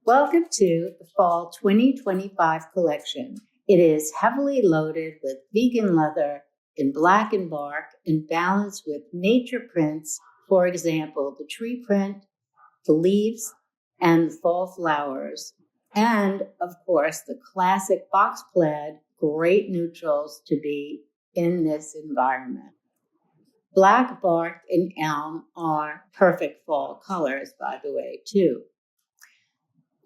Welcome to the Fall 2025 collection. It is heavily loaded with vegan leather in black and bark and balanced with nature prints, for example, the tree print, the leaves, and the fall flowers. And, of course, the classic box plaid, great neutrals to be in this environment. Black bark and elm are perfect fall colors, by the way, too.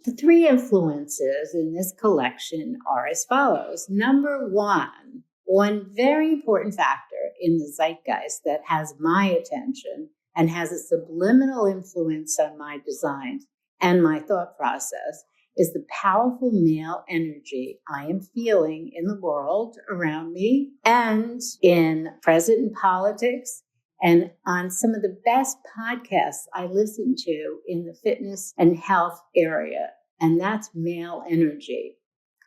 The three influences in this collection are as follows. Number one very important factor in the zeitgeist that has my attention and has a subliminal influence on my designs and my thought process is the powerful male energy I am feeling in the world around me and in present politics and on some of the best podcasts I listen to in the fitness and health area, and that's male energy.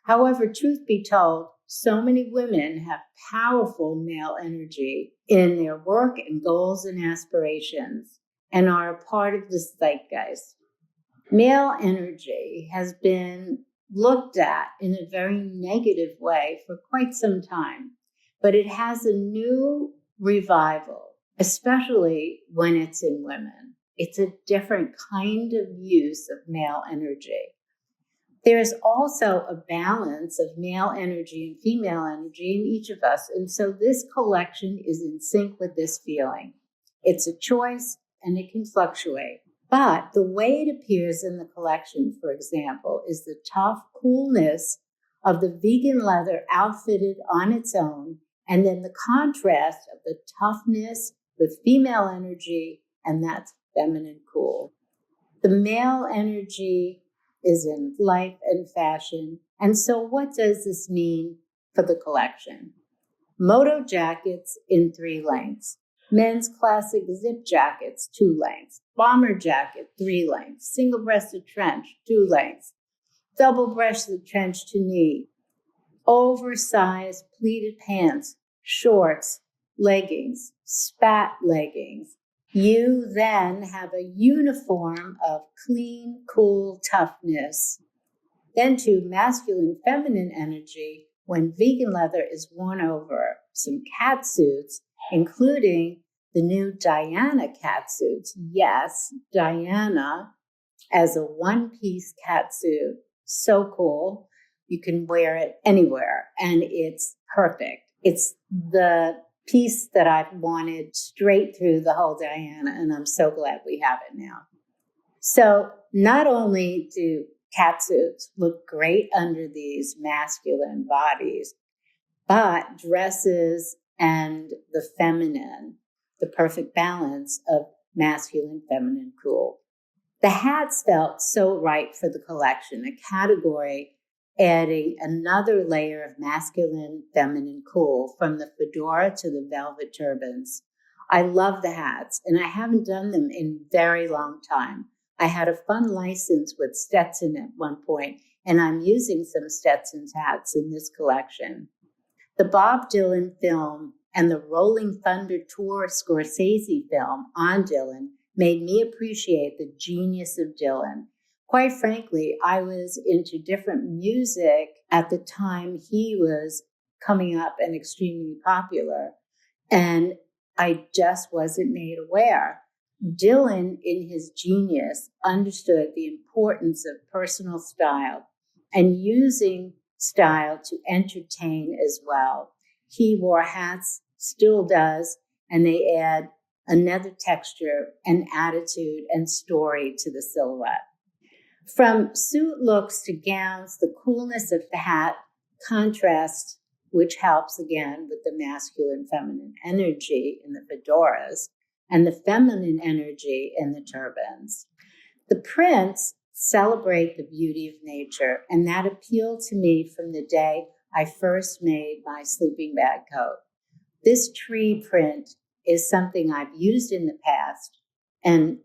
However, truth be told, so many women have powerful male energy in their work and goals and aspirations and are a part of this zeitgeist. Male energy has been looked at in a very negative way for quite some time, but it has a new revival, especially when it's in women. It's a different kind of use of male energy. There's also a balance of male energy and female energy in each of us, and so this collection is in sync with this feeling. It's a choice, and it can fluctuate. But the way it appears in the collection, for example, is the tough coolness of the vegan leather outfitted on its own, and then the contrast of the toughness with female energy, and that's feminine cool. The male energy is in life and fashion. And so what does this mean for the collection? Moto jackets in 3 lengths. Men's classic zip jackets, 2 lengths. Bomber jacket, 3 lengths. Single-breasted trench, 2 lengths. Double-breasted trench to knee. Oversized pleated pants, shorts, leggings, spat leggings. You then have a uniform of clean, cool toughness. Then to masculine, feminine energy when vegan leather is worn over some cat suits, including the new Diana cat suits. Yes, Diana as a one-piece cat suit. So cool. You can wear it anywhere, and it's perfect. It's the piece that I've wanted straight through the whole Diana, and I'm so glad we have it now. So not only do catsuits look great under these masculine bodies, but dresses and the feminine, the perfect balance of masculine, feminine, cool. The hats felt so right for the collection, a category adding another layer of masculine, feminine, cool, from the fedora to the velvet turbans. I love the hats, and I haven't done them in a very long time. I had a fun license with Stetson at one point, and I'm using some Stetson's hats in this collection. The Bob Dylan film and the Rolling Thunder Tour Scorsese film on Dylan made me appreciate the genius of Dylan. Quite frankly, I was into different music at the time he was coming up and extremely popular, and I just wasn't made aware. Dylan, in his genius, understood the importance of personal style and using style to entertain as well. He wore hats, still does, and they add another texture and attitude and story to the silhouette. From suit looks to gowns, the coolness of the hat contrasts, which helps again with the masculine, feminine energy in the fedoras and the feminine energy in the turbans. The prints celebrate the beauty of nature, and that appealed to me from the day I first made my sleeping bag coat. This tree print is something I've used in the past and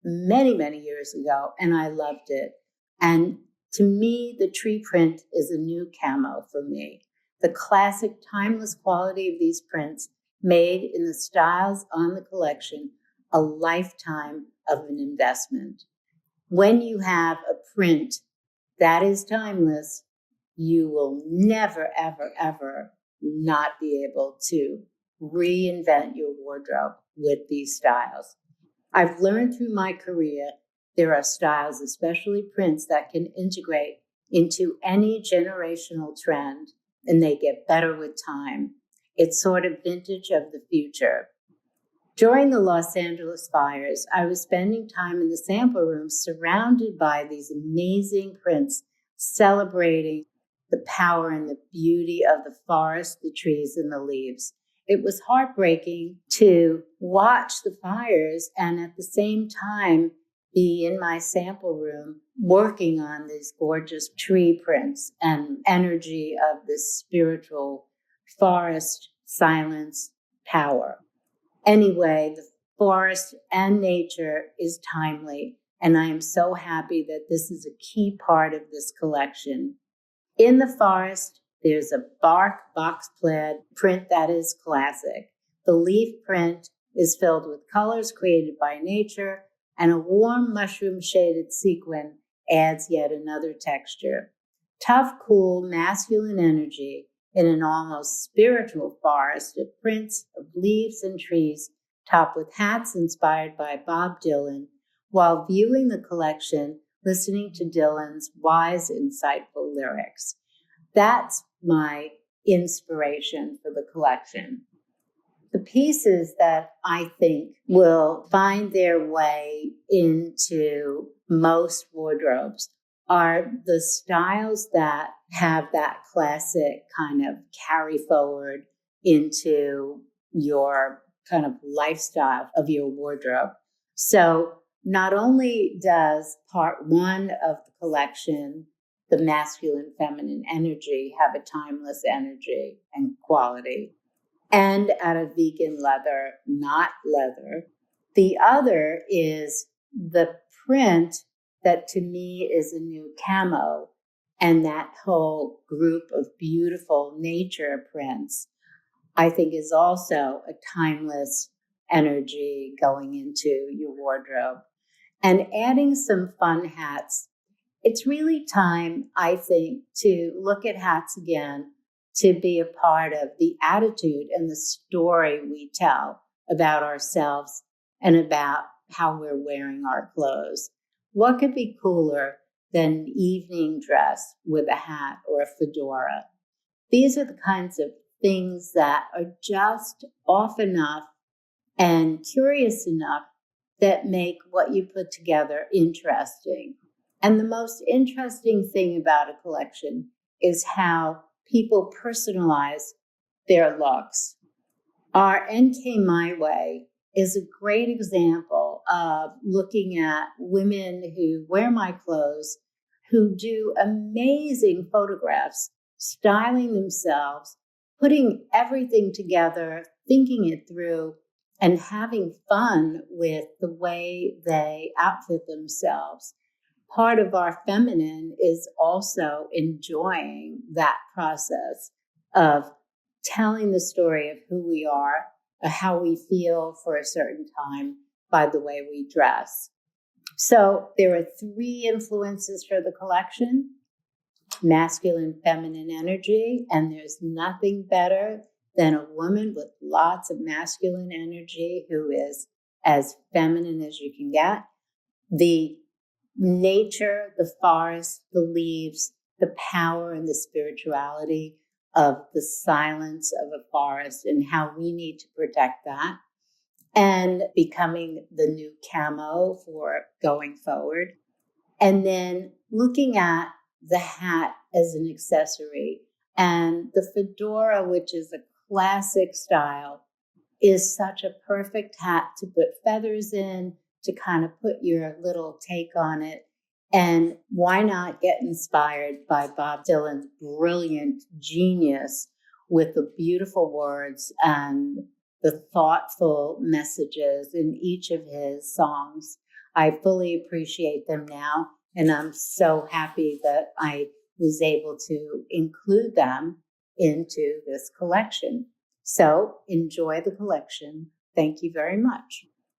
many, many years ago, and I loved it. And to me, the tree print is a new camo for me. The classic, timeless quality of these prints made in the styles on the collection a lifetime of an investment. When you have a print That is timeless. You will never, ever, ever not be able to reinvent your wardrobe with these styles. I've learned through my career there are styles, especially prints, that can integrate into any generational trend and they get better with time. It's sort of vintage of the future. During the Los Angeles fires, I was spending time in the sample room surrounded by these amazing prints celebrating the power and the beauty of the forest, the trees, and the leaves. It was heartbreaking to watch the fires and at the same time be in my sample room working on these gorgeous tree prints and energy of this spiritual forest, silence, power. Anyway, the forest and nature is timely, and I am so happy that this is a key part of this collection. In the forest, there's a bark box plaid print that is classic. The leaf print is filled with colors created by nature, and a warm mushroom shaded sequin adds yet another texture. Tough, cool, masculine energy in an almost spiritual forest of prints of leaves and trees, topped with hats inspired by Bob Dylan, while viewing the collection, listening to Dylan's wise, insightful lyrics. That's my inspiration for the collection. The pieces that I think will find their way into most wardrobes are the styles that have that classic kind of carry forward into your kind of lifestyle of your wardrobe. So not only does part one of the collection, the masculine, feminine energy, have a timeless energy and quality, and out of vegan leather, not leather. The other is the print that to me is a new camo, and that whole group of beautiful nature prints, I think, is also a timeless energy going into your wardrobe. And adding some fun hats. It's really time, I think, to look at hats again, to be a part of the attitude and the story we tell about ourselves and about how we're wearing our clothes. What could be cooler than an evening dress with a hat or a fedora? These are the kinds of things that are just off enough and curious enough that make what you put together interesting. And the most interesting thing about a collection is how people personalize their looks. Our NK My Way is a great example of looking at women who wear my clothes, who do amazing photographs, styling themselves, putting everything together, thinking it through, and having fun with the way they outfit themselves. Part of our feminine is also enjoying that process of telling the story of who we are, how we feel for a certain time by the way we dress. So there are 3 influences for the collection: masculine, feminine energy, and there's nothing better than a woman with lots of masculine energy who is as feminine as you can get. The nature, the forest, the leaves, the power and the spirituality of the silence of a forest and how we need to protect that, and becoming the new camo for going forward. And then looking at the hat as an accessory, and the fedora, which is a classic style, is such a perfect hat to put feathers in, to kind of put your little take on it. And why not get inspired by Bob Dylan's brilliant genius with the beautiful words and the thoughtful messages in each of his songs? I fully appreciate them now, and I'm so happy that I was able to include them into this collection. So enjoy the collection. Thank you very much.